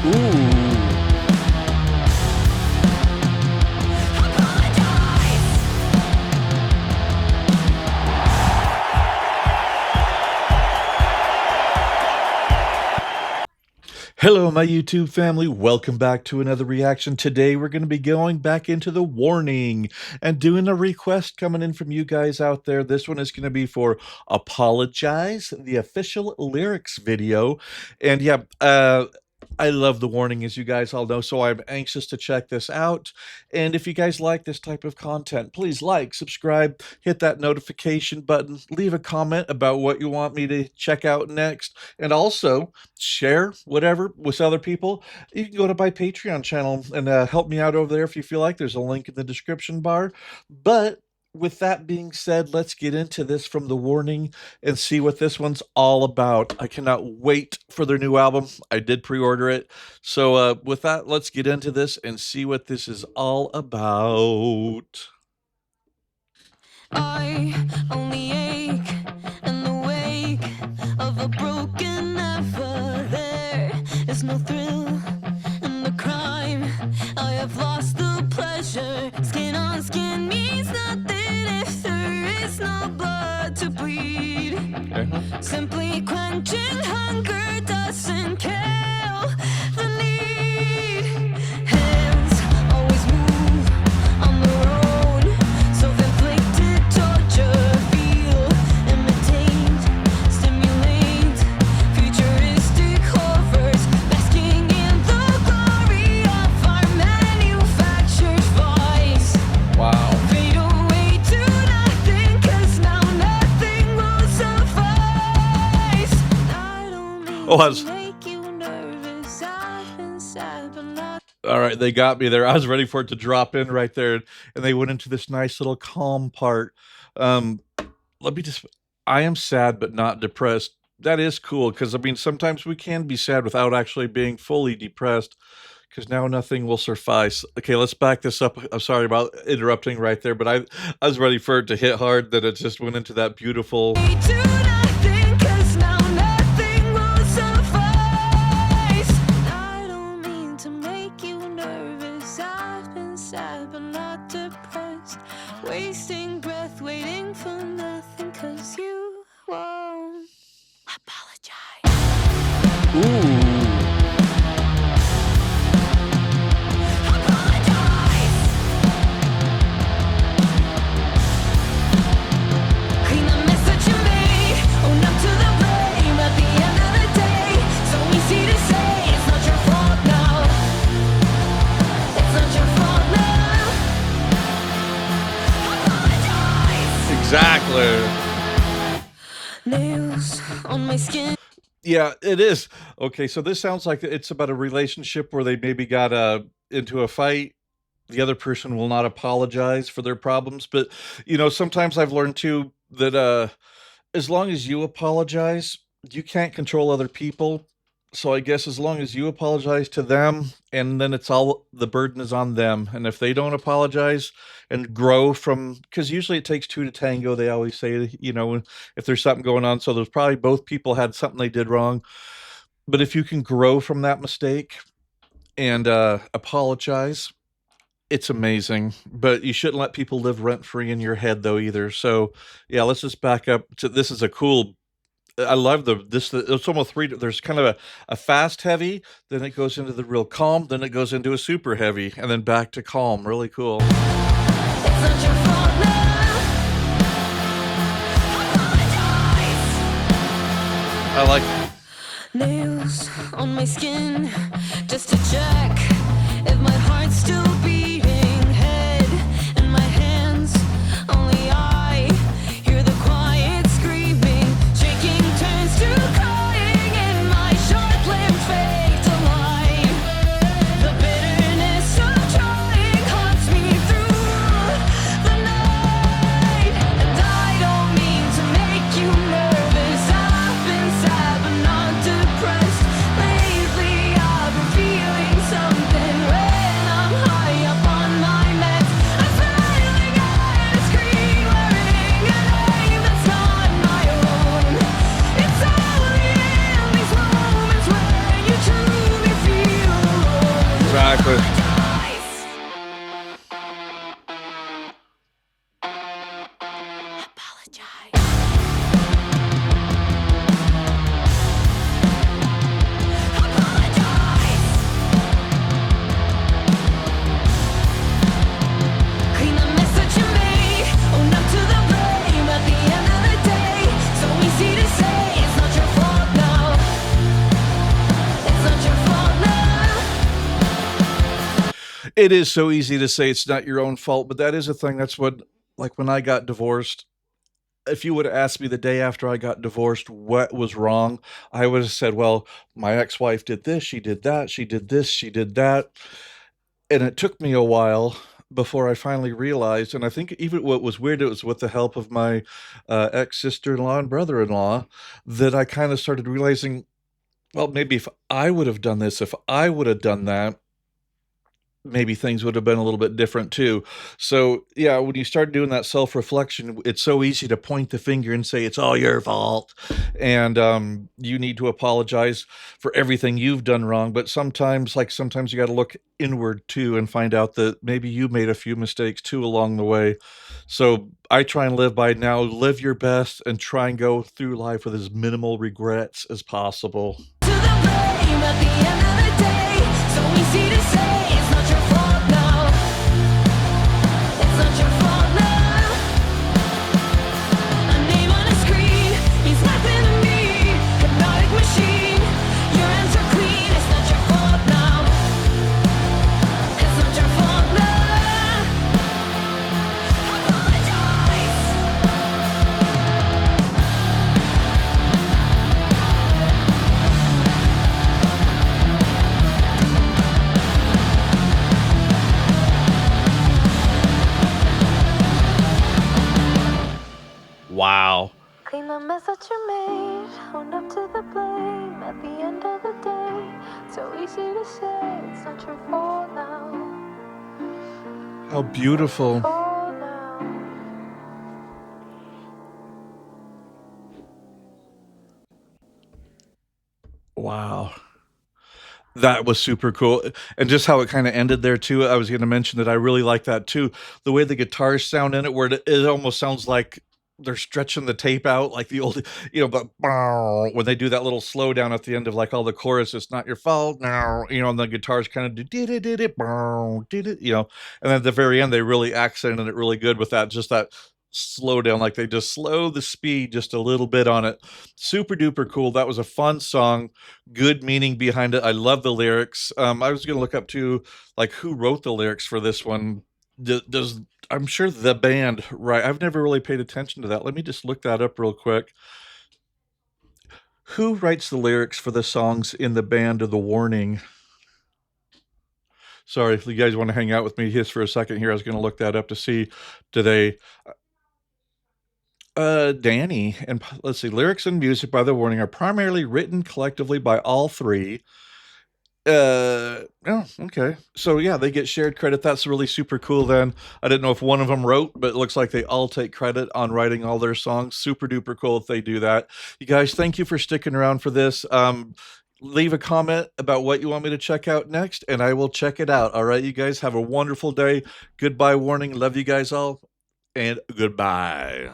Ooh. Hello, my YouTube family. Welcome back to another reaction. Today, we're going to be going back into the warning and doing a request coming in from you guys out there. This one is going to be for Apologize, the official lyrics video. And yeah, I love the warning, as you guys all know, so I'm anxious to check this out. And if you guys like this type of content, please like, subscribe, hit that notification button, leave a comment about what you want me to check out next, and also share whatever with other people. You can go to my Patreon channel and help me out over there if you feel like. There's a link in the description bar. But with that being said, let's get into this from the warning and see what this one's all about. I cannot wait for their new album. I did pre-order it. So with that, let's get into this and see what this is all about. I only ache in the wake of a broken never. There is no thrill in the crime. I have lost the pleasure. Skin on skin means nothing if there is no blood to bleed. Simply quenching hunger doesn't kill the need. Hands always move on their own. Self-inflicted torture, feel, imitate, stimulate, futuristic horrors, basking in the glory of our manufactured vice. Wow. Fade away to nothing, 'cause now nothing will suffice. I don't mean to make you nervous. I've been sad, but not. All right, they got me there. I was ready for it to drop in right there, and they went into this nice little calm part. Let me just, I am sad but not depressed. That is cool, because I mean, sometimes we can be sad without actually being fully depressed, because now nothing will suffice. Okay, let's back this up. I'm sorry about interrupting right there, but I was ready for it to hit hard, that it just went into that beautiful. To nothing, 'cause now nothing will suffice. I don't mean to make you nervous. I've been sad but not depressed. Wasting breath, waiting for nothing, 'cause you won't apologize. Ooh. Clean the mess that you made, own up to the blame at the end of the day. So easy to say, it's not your fault now. It's not your fault now. Apologize. Exactly. Nails on my skin. Yeah, it is. Okay, so this sounds like it's about a relationship where they maybe got into a fight. The other person will not apologize for their problems, but you know, sometimes I've learned too that as long as you apologize, you can't control other people. So I guess as long as you apologize to them, and then it's all, the burden is on them. And if they don't apologize and grow from, because usually it takes two to tango, they always say, you know, if there's something going on. So there's probably both people had something they did wrong. But if you can grow from that mistake and apologize, it's amazing. But you shouldn't let people live rent free in your head though either. So yeah, let's just back up to, this is a cool, I love it's almost three, there's kind of a fast heavy, then it goes into the real calm, then it goes into a super heavy, and then back to calm. Really cool. It's not your fault now. Apologize. I like it. Nails on my skin, just to check if my heart's still beating. Head in my hands, only I hear the quiet screaming. Shaking turns to crying in my short-lived fake delight. The bitterness of trying haunts me through the night. And I don't mean to make you nervous. I've been sad but not depressed. Lately I've been feeling something when I'm high Clean the mess that you made, own up to the blame. At the end of the day, so easy to say it's not your fault now. It's not your fault now. It is so easy to say it's not your own fault, but that is a thing. That's what, like when I got divorced, if you would have asked me the day after I got divorced what was wrong, I would have said, well, my ex-wife did this, she did that, she did this, she did that. And it took me a while before I finally realized, and I think even what was weird, it was with the help of my ex-sister-in-law and brother-in-law, that I kind of started realizing, well, maybe if I would have done this, if I would have done that, maybe things would have been a little bit different too. So, yeah, when you start doing that self-reflection, it's so easy to point the finger and say it's all your fault, and you need to apologize for everything you've done wrong. But sometimes you got to look inward too and find out that maybe you made a few mistakes too along the way. So I try and live by now: live your best and try and go through life with as minimal regrets as possible. To the blame at the end of the day, so easy to say it's not your fault now. It's not your fault now. A name on a screen means nothing to me. Hypnotic machine, your hands are clean. It's not your fault now. It's not your fault now. Apologize. Wow. Clean the mess that you made, own up to the blame. At the end of the day, so easy to say it's not your fault now. How beautiful. Fault now. Wow. That was super cool, and just how it kinda ended there too. I was gonna mention that I really like that too. The way the guitars sound in it, where it almost sounds like they're stretching the tape out like the old, but when they do that little slowdown at the end of, like, all the chorus, "It's not your fault now," and the guitars kinda do did it, did it, did it, and then at the very end, they really accented it really good with that, just that slow down, like they just slow the speed just a little bit on it. Super duper cool. That was a fun song, good meaning behind it. I love the lyrics. I was gonna look up too, like, who wrote the lyrics for this one. Does I'm sure the band, right? I've never really paid attention to that. Let me just look that up real quick. Who writes the lyrics for the songs in the band of The Warning? Sorry, if you guys want to hang out with me just for a second here, I was gonna look that up to see, do they Dany, and let's see, lyrics and music by The Warning are primarily written collectively by all three. Oh, okay. So yeah, they get shared credit. That's really super cool then. I didn't know if one of them wrote, but it looks like they all take credit on writing all their songs. Super duper cool if they do that. You guys, thank you for sticking around for this. Leave a comment about what you want me to check out next, and I will check it out. All right, you guys have a wonderful day. Goodbye, Warning. Love you guys all, and goodbye.